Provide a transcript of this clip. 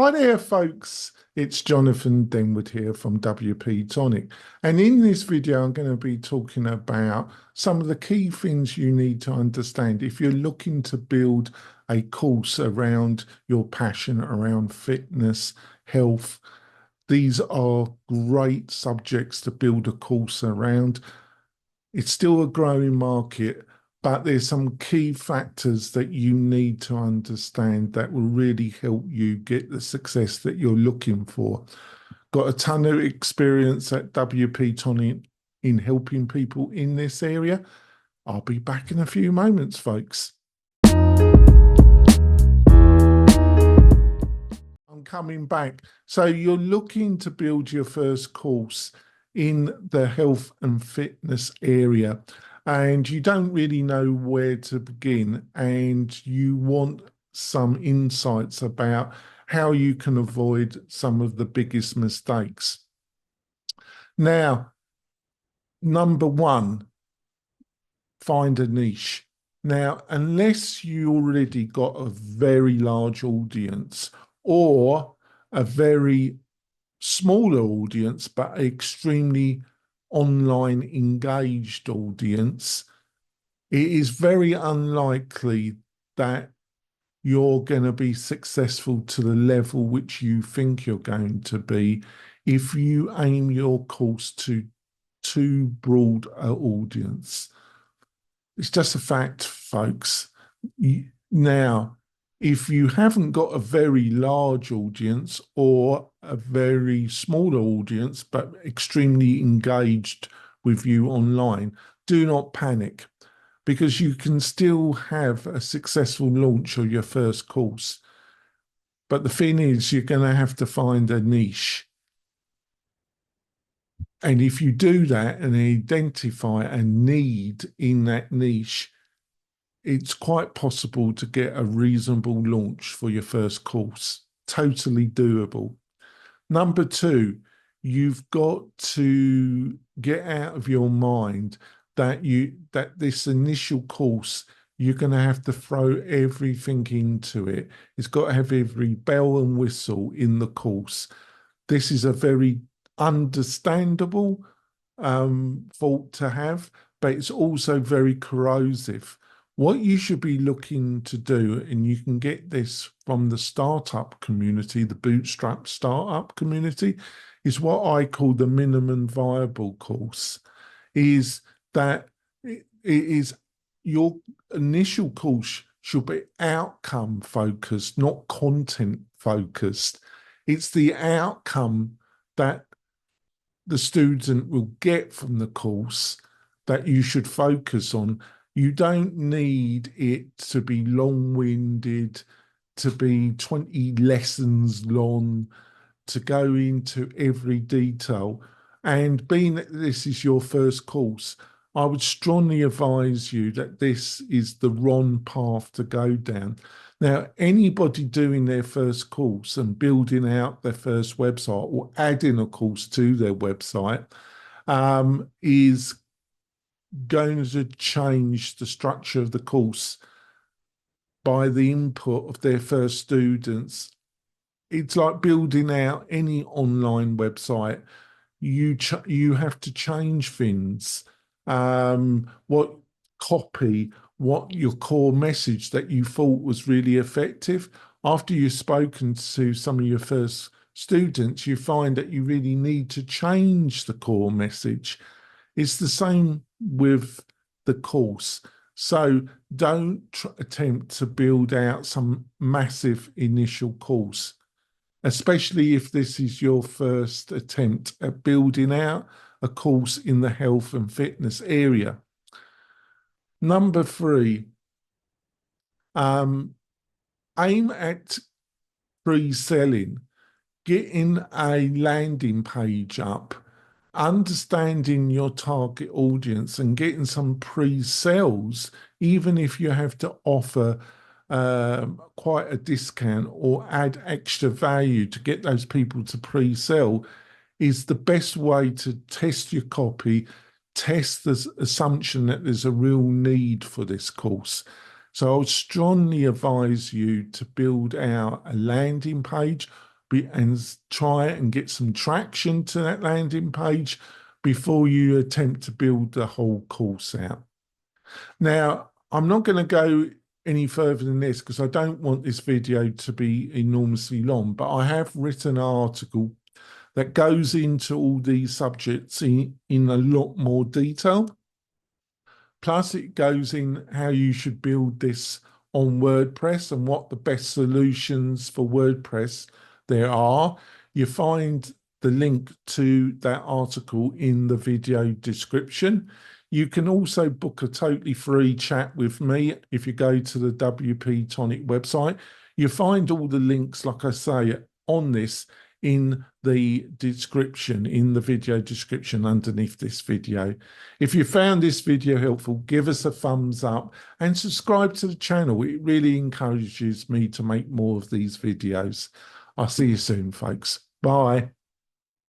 Hi there, folks. It's Jonathan Denwood here from WP-Tonic. And in this video, I'm going to be talking about some of the key things you need to understand if you're looking to build a course around your passion around fitness, health. These are great subjects to build a course around. It's still a growing market, but there's some key factors that you need to understand that will really help you get the success that you're looking for. Got a ton of experience at WP Tonic in helping people in this area. I'll be back in a few moments, folks. I'm coming back. So you're looking to build your first course in the health and fitness area, and you don't really know where to begin, and you want some insights about how you can avoid some of the biggest mistakes. Now, number one, find a niche. Now, unless you already got a very large audience or a very smaller audience, but extremely online engaged audience, it is very unlikely that you're going to be successful to the level which you think you're going to be if you aim your course to too broad an audience. It's just a fact, folks. Now, if you haven't got a very large audience or a very smaller audience, but extremely engaged with you online, do not panic, because you can still have a successful launch of your first course. But the thing is, you're going to have to find a niche. And if you do that and identify a need in that niche, it's quite possible to get a reasonable launch for your first course. Totally doable. Number two, you've got to get out of your mind that this initial course, you're going to have to throw everything into it. It's got to have every bell and whistle in the course. This is a very understandable fault to have, but it's also very corrosive. What you should be looking to do, and you can get this from the startup community, the bootstrap startup community, is what I call the minimum viable course, is that it is your initial course should be outcome focused, not content focused. It's the outcome that the student will get from the course that you should focus on. You don't need it to be long-winded, to be 20 lessons long, to go into every detail. And being that this is your first course, I would strongly advise you that this is the wrong path to go down. Now, anybody doing their first course and building out their first website or adding a course to their website is going to change the structure of the course by the input of their first students. It's like building out any online website. You have to change things. What copy, what your core message that you thought was really effective. After you've spoken to some of your first students, you find that you really need to change the core message. It's the same with the course. So don't attempt to build out some massive initial course, especially if this is your first attempt at building out a course in the health and fitness area. Number three, aim at pre-selling, getting a landing page up, understanding your target audience and getting some pre-sales, even if you have to offer quite a discount or add extra value to get those people to pre-sell, is the best way to test your copy, test the assumption that there's a real need for this course. So I would strongly advise you to build out a landing page and try and get some traction to that landing page before you attempt to build the whole course out. Now, I'm not going to go any further than this because I don't want this video to be enormously long, but I have written an article that goes into all these subjects in a lot more detail. Plus, it goes in how you should build this on WordPress and what the best solutions for WordPress there are. You find the link to that article in the video description. You can also book a totally free chat with me if you go to the WP-Tonic website. You find all the links, like I say, on this in the description, in the video description underneath this video. If you found this video helpful, give us a thumbs up and subscribe to the channel. It really encourages me to make more of these videos. I'll see you soon, folks. Bye.